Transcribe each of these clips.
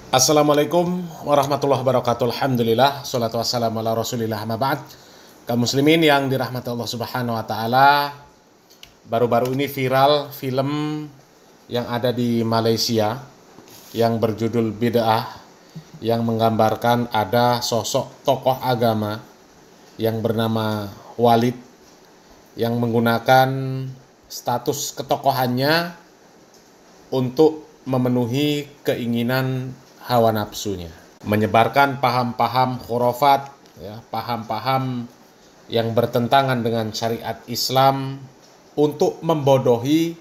Assalamualaikum warahmatullahi wabarakatuh. Alhamdulillah, salatu wassalamu ala rasulillah, amma ba'd. Kaum muslimin yang dirahmati Allah subhanahu wa ta'ala, baru-baru ini viral film yang ada di Malaysia yang berjudul Bid'ah, yang menggambarkan ada sosok tokoh agama yang bernama Walid yang menggunakan status ketokohannya untuk memenuhi keinginan hawa nafsunya, menyebarkan paham-paham khurafat, paham-paham yang bertentangan dengan syariat Islam untuk membodohi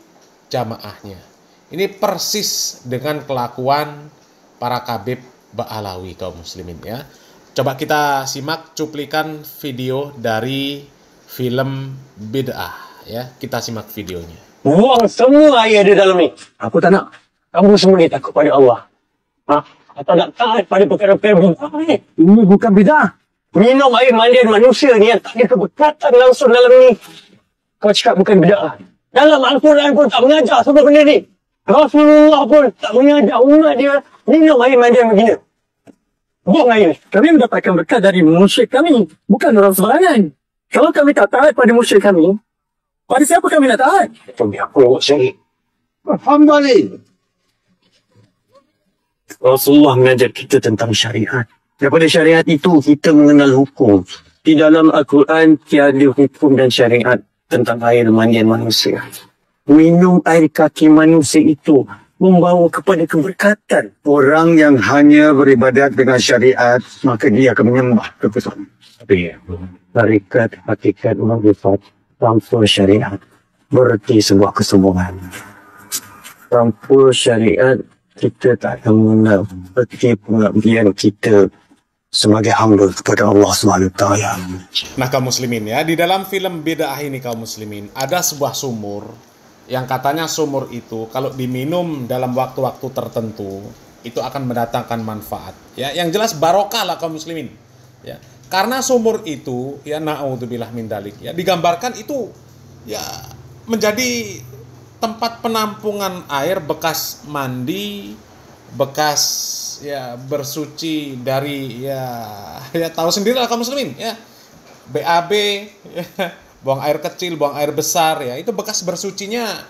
jamaahnya. Ini persis dengan kelakuan para Khabib Ba'alawi, kaum muslimin ya. Coba kita simak cuplikan video dari film Bid'ah ya. Kita simak videonya. Buang semua air di dalam ni. Aku tak nak. Kamu semua ni takut pada Allah. Atau nak taat pada perkara-perkara bid'ah ni. Ini bukan bid'ah. Minum air mandian manusia ni yang tak ada keberkatan langsung dalam ni. Kau cakap bukan bid'ah. Dalam Al-Quran pun tak mengajar semua benda ni. Rasulullah pun tak mengajar umat dia minum air mandian begini. Buang air. Kami mendapatkan berkat dari musyrik kami. Bukan orang sembarangan. Kalau kami tak taat pada musyrik kami, pada siapa kami nak taat? Biar aku buat syirik. Alhamdulillah. Rasulullah mengajar kita tentang syariat. Daripada syariat itu, kita mengenal hukum. Di dalam Al-Quran, tiada hukum dan syariat tentang air mandian manusia. Minum air kaki manusia itu membawa kepada keberkatan. Orang yang hanya beribadat dengan syariat, maka dia akan menyembah kekuasaan. Tarikat, hakikat, makrifat, tanpa syariat berarti sebuah kesombongan. Tanpa syariat, kita tak akan mengenal erti pengabdian kita sebagai hamba kepada Allah SWT. Nah kaum muslimin ya, di dalam film Bid'ah ini kaum muslimin, ada sebuah sumur yang katanya sumur itu kalau diminum dalam waktu-waktu tertentu itu akan mendatangkan manfaat. Ya, yang jelas barokah lah kaum muslimin. Ya, karena sumur itu ya na'udzubillah min dalik ya digambarkan itu ya menjadi tempat penampungan air bekas mandi, bekas ya bersuci dari ya tahu sendiri lah kaum muslimin ya. BAB ya, buang air kecil, buang air besar ya, itu bekas bersucinya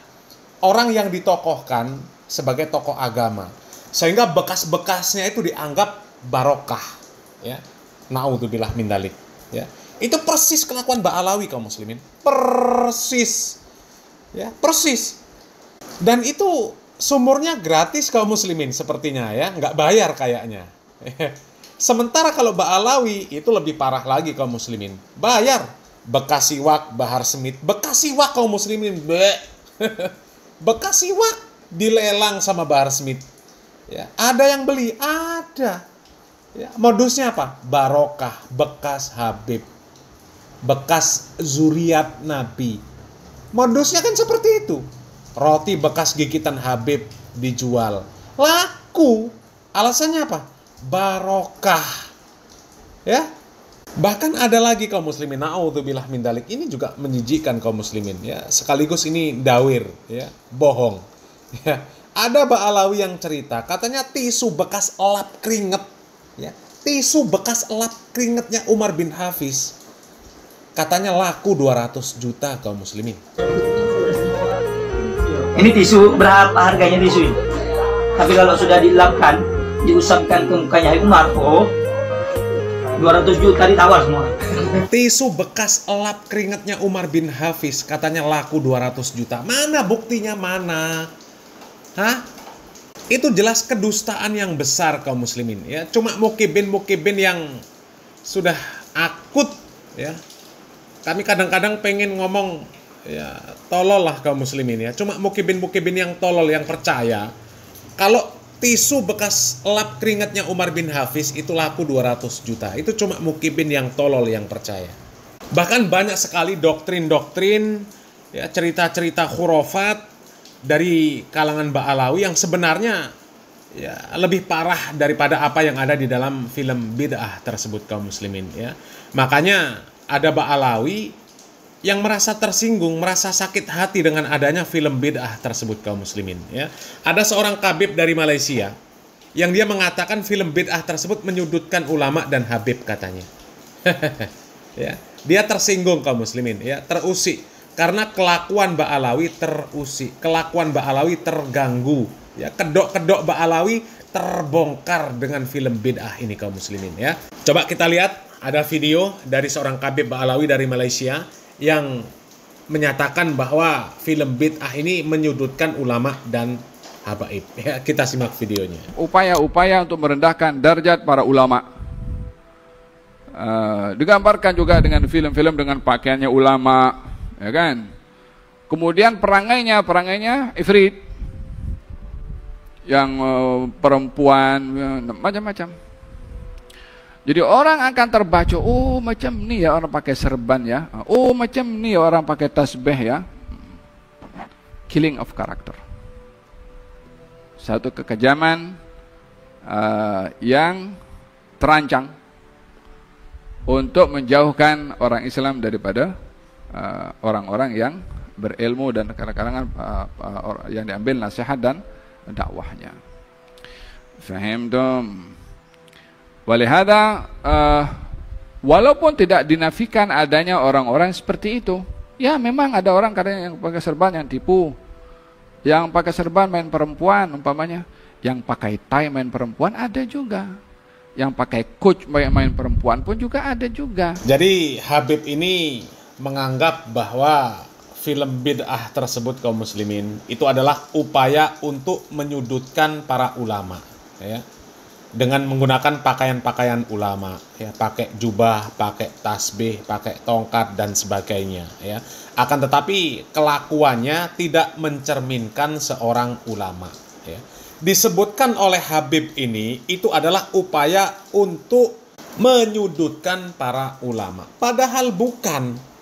orang yang ditokohkan sebagai tokoh agama. Sehingga bekas-bekasnya itu dianggap barokah ya. Naudzubillah min dalik ya. Itu persis kelakuan Ba'alawi kaum muslimin. Persis. Ya, persis. Dan itu sumurnya gratis kaum muslimin sepertinya ya, nggak bayar kayaknya. Sementara kalau Ba'alawi itu lebih parah lagi kaum muslimin. Bayar. Bekas siwak Bahar Smith, bekas siwak kaum muslimin. Bekas siwak dilelang sama Bahar Smith. Ya, ada yang beli, ada. Ya, modusnya apa? Barokah, bekas Habib, bekas zuriat Nabi. Modusnya kan seperti itu. Roti bekas gigitan Habib dijual. Laku. Alasannya apa? Barokah. Ya. Bahkan ada lagi kaum muslimin. Na'udzubillah min dalik. Ini juga menjijikkan kaum muslimin. Ya. Sekaligus ini dawir. Ya. Bohong. Ya. Ada Ba'alawi yang cerita. Katanya tisu bekas elap keringet. Ya. Tisu bekas elap keringetnya Umar bin Hafiz. Katanya laku 200 juta kaum muslimin. Ini tisu, berapa harganya tisu ini? Tapi kalau sudah dilapkan, diusapkan ke mukanya Umar, 200 juta ditawar semua. Tisu bekas elap keringatnya Umar bin Hafiz katanya laku 200 juta. Mana buktinya, mana? Hah? Itu jelas kedustaan yang besar kaum muslimin ya. Cuma mukibin yang sudah akut ya. Kami kadang-kadang pengen ngomong ya tolol lah kaum muslimin ya. Cuma mukibin yang tolol yang percaya kalau tisu bekas elap keringatnya Umar bin Hafiz itu laku 200 juta. Itu cuma mukibin yang tolol yang percaya. Bahkan banyak sekali doktrin-doktrin ya, cerita-cerita khurafat dari kalangan Ba'alawi yang sebenarnya ya lebih parah daripada apa yang ada di dalam film Bid'ah tersebut kaum muslimin ya. Makanya ada Ba'alawi yang merasa tersinggung, merasa sakit hati dengan adanya film Bid'ah tersebut kaum muslimin ya. Ada seorang Khabib dari Malaysia yang dia mengatakan film bid'ah tersebut menyudutkan ulama dan Habib katanya. Ya, dia tersinggung kaum muslimin, ya, terusik karena kelakuan Mbak Alawi terusik, kelakuan Mbak Alawi terganggu, ya, kedok-kedok Mbak Alawi terbongkar dengan film bid'ah ini kaum muslimin, ya. Coba kita lihat, ada video dari seorang Habib Mbak Alawi dari Malaysia yang menyatakan bahwa film bid'ah ini menyudutkan ulama dan habaib. Ya, kita simak videonya. Upaya-upaya untuk merendahkan derajat para ulama. Digambarkan juga dengan film-film dengan pakaiannya ulama, ya kan? Kemudian perangainya ifrit, yang perempuan macam-macam. Jadi orang akan terbaca, oh macam ni ya orang pakai serban ya, oh macam ni ya orang pakai tasbih ya. Killing of character. Satu kekejaman yang terancang untuk menjauhkan orang Islam daripada orang-orang yang berilmu dan kadang-kadang yang diambil nasihat dan dakwahnya. Faham dong? Walihada, walaupun tidak dinafikan adanya orang-orang seperti itu, ya memang ada orang kadang yang pakai serban yang tipu, yang pakai serban main perempuan umpamanya, yang pakai tie main perempuan ada juga, yang pakai coach main perempuan pun juga ada juga. Jadi Habib ini menganggap bahwa film bid'ah tersebut kaum muslimin itu adalah upaya untuk menyudutkan para ulama, ya, dengan menggunakan pakaian-pakaian ulama, ya, pakai jubah, pakai tasbih, pakai tongkat dan sebagainya, ya. Akan tetapi kelakuannya tidak mencerminkan seorang ulama, ya. Disebutkan oleh Habib ini itu adalah upaya untuk menyudutkan para ulama, padahal bukan.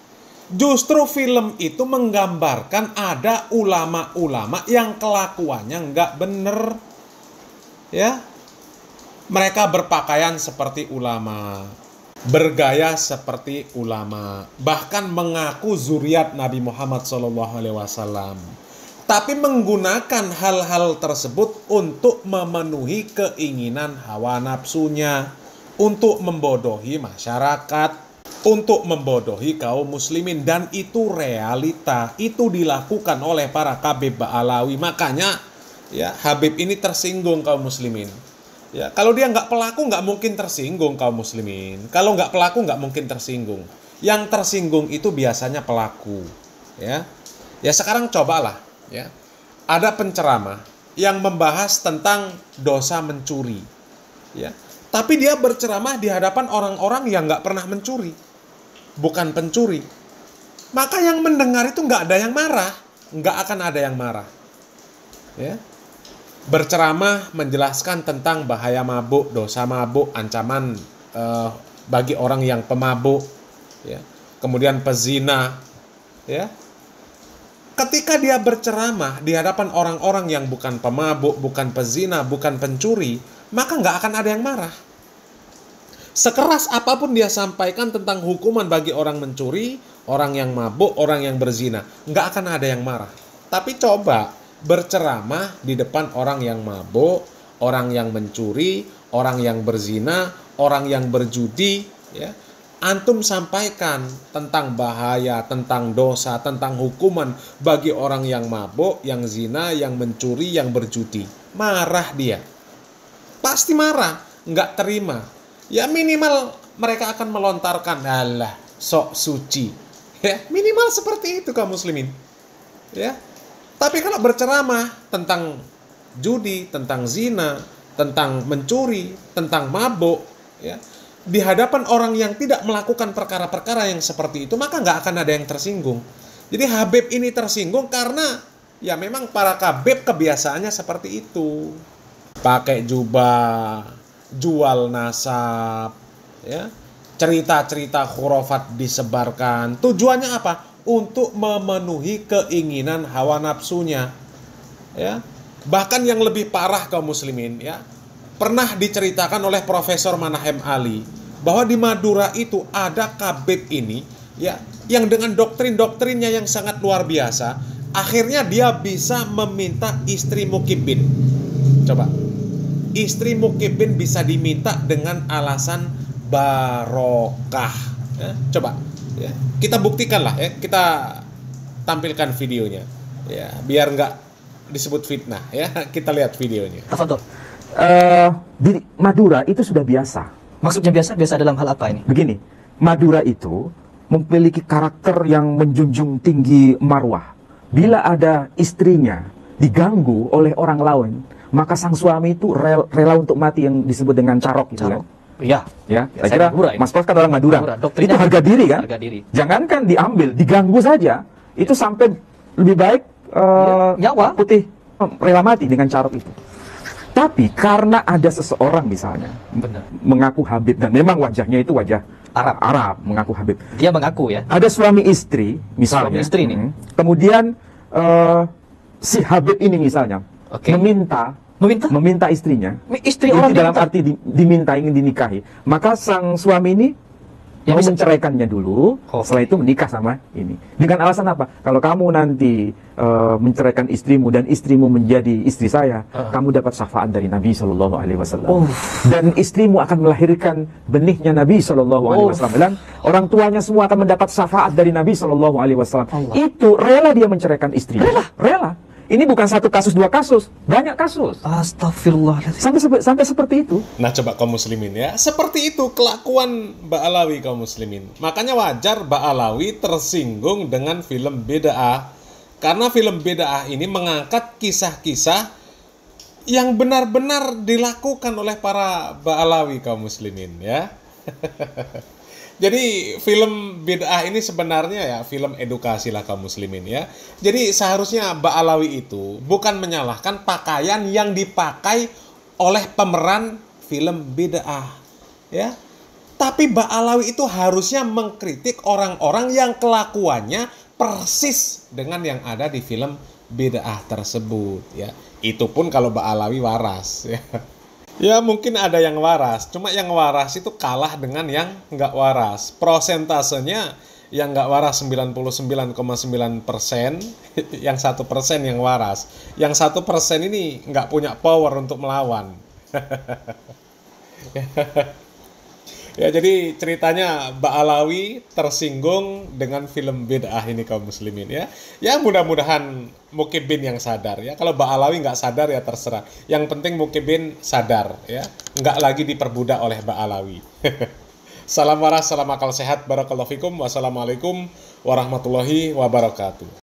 Justru film itu menggambarkan ada ulama-ulama yang kelakuannya nggak bener, ya. Mereka berpakaian seperti ulama, bergaya seperti ulama, bahkan mengaku zuriat Nabi Muhammad SAW, tapi menggunakan hal-hal tersebut untuk memenuhi keinginan hawa nafsunya, untuk membodohi masyarakat, untuk membodohi kaum muslimin, dan itu realita, itu dilakukan oleh para Habib Ba'alawi. Makanya ya Habib ini tersinggung kaum muslimin. Ya, kalau dia nggak pelaku nggak mungkin tersinggung kaum muslimin. Kalau nggak pelaku nggak mungkin tersinggung. Yang tersinggung itu biasanya pelaku. Ya, ya sekarang cobalah. Ya, ada penceramah yang membahas tentang dosa mencuri. Ya, tapi dia berceramah di hadapan orang-orang yang nggak pernah mencuri, bukan pencuri. Maka yang mendengar itu nggak ada yang marah, nggak akan ada yang marah. Ya. Berceramah menjelaskan tentang bahaya mabuk, dosa mabuk, ancaman bagi orang yang pemabuk, ya. Kemudian pezina, ya. Ketika dia berceramah di hadapan orang-orang yang bukan pemabuk, bukan pezina, bukan pencuri, maka nggak akan ada yang marah. Sekeras apapun dia sampaikan tentang hukuman bagi orang mencuri, orang yang mabuk, orang yang berzina, nggak akan ada yang marah. Tapi coba berceramah di depan orang yang mabuk, orang yang mencuri, orang yang berzina, orang yang berjudi, ya. Antum sampaikan tentang bahaya, tentang dosa, tentang hukuman bagi orang yang mabuk, yang zina, yang mencuri, yang berjudi. Marah dia. Pasti marah, nggak terima. Ya minimal mereka akan melontarkan, alah, sok suci. Ya, minimal seperti itu kaum muslimin. Ya. Tapi kalau berceramah tentang judi, tentang zina, tentang mencuri, tentang mabuk, ya, di hadapan orang yang tidak melakukan perkara-perkara yang seperti itu, maka nggak akan ada yang tersinggung. Jadi Habib ini tersinggung karena ya memang para Habib kebiasaannya seperti itu. Pakai jubah, jual nasab, ya, cerita-cerita khurafat disebarkan. Tujuannya apa? Untuk memenuhi keinginan hawa nafsunya, ya. Bahkan yang lebih parah kaum muslimin, ya, pernah diceritakan oleh Profesor Manahem Ali bahwa di Madura itu ada Habib ini, ya, yang dengan doktrin-doktrinnya yang sangat luar biasa, akhirnya dia bisa meminta istri mukibin. Coba, istri Mukibin bisa diminta dengan alasan barokah. Ya, coba ya, kita buktikan lah ya, kita tampilkan videonya ya, biar nggak disebut fitnah ya. Kita lihat videonya. Tafadhol. Di Madura itu sudah biasa. Maksudnya biasa dalam hal apa ini? Begini, Madura itu memiliki karakter yang menjunjung tinggi marwah. Bila ada istrinya diganggu oleh orang lain, maka sang suami itu rela untuk mati, yang disebut dengan carok gitu kan. Iya. Ya, Ya, saya kira Madura ini. Mas Pras kan orang Madura. Doktrinnya Itu harga diri kan? harga diri. Jangankan diambil, diganggu saja, itu sampai lebih baik nyawa. putih rela mati dengan carok itu. Tapi karena ada seseorang misalnya Benar. mengaku Habib, dan memang wajahnya itu wajah Arab mengaku Habib. Dia mengaku ya. Ada suami istri misalnya. Suami istri nih. Kemudian si Habib ini misalnya Oke. meminta istrinya. Istri Itu orang dalam diminta. arti diminta, ingin dinikahi. Maka sang suami ini Ya, mau bisa. menceraikannya dulu, Oh. setelah itu menikah sama ini. Dengan alasan apa? Kalau kamu nanti menceraikan istrimu dan istrimu menjadi istri saya, kamu dapat syafaat dari Nabi Shallallahu Alaihi Wasallam. Dan istrimu akan melahirkan benihnya Nabi Shallallahu Alaihi Wasallam. Dan orang tuanya semua akan mendapat syafaat dari Nabi Shallallahu Alaihi Wasallam. Itu rela dia menceraikan istrinya. Rela. Ini bukan satu kasus, dua kasus, banyak kasus. Astagfirullahaladzim. Sampai seperti itu. Nah, coba kaum muslimin ya, seperti itu kelakuan Mbak Alawi kaum muslimin. Makanya wajar Mbak Alawi tersinggung dengan film Bid'ah, karena film Bid'ah ini mengangkat kisah-kisah yang benar-benar dilakukan oleh para Mbak Alawi kaum muslimin ya. Jadi film Bid'ah ini sebenarnya ya film edukasi lah kaum muslimin ya. Jadi seharusnya Mbak Alawi itu bukan menyalahkan pakaian yang dipakai oleh pemeran film Bid'ah ya. Tapi Mbak Alawi itu harusnya mengkritik orang-orang yang kelakuannya persis dengan yang ada di film Bid'ah tersebut ya. Itu pun kalau Mbak Alawi waras ya. Ya mungkin ada yang waras, cuma yang waras itu kalah dengan yang nggak waras. Prosentasenya yang nggak waras 99,9%, yang 1% yang waras. Yang 1% ini nggak punya power untuk melawan. Ya jadi ceritanya Mbak Alawi tersinggung dengan film Bid'ah ini kaum muslimin ya. Ya mudah-mudahan Mukibin yang sadar ya. Kalau Mbak Alawi nggak sadar ya terserah. Yang penting Mukibin sadar ya. Nggak lagi diperbudak oleh Mbak Alawi. Salam waras, salam akal sehat, barakallahu fikum. Wassalamualaikum warahmatullahi wabarakatuh.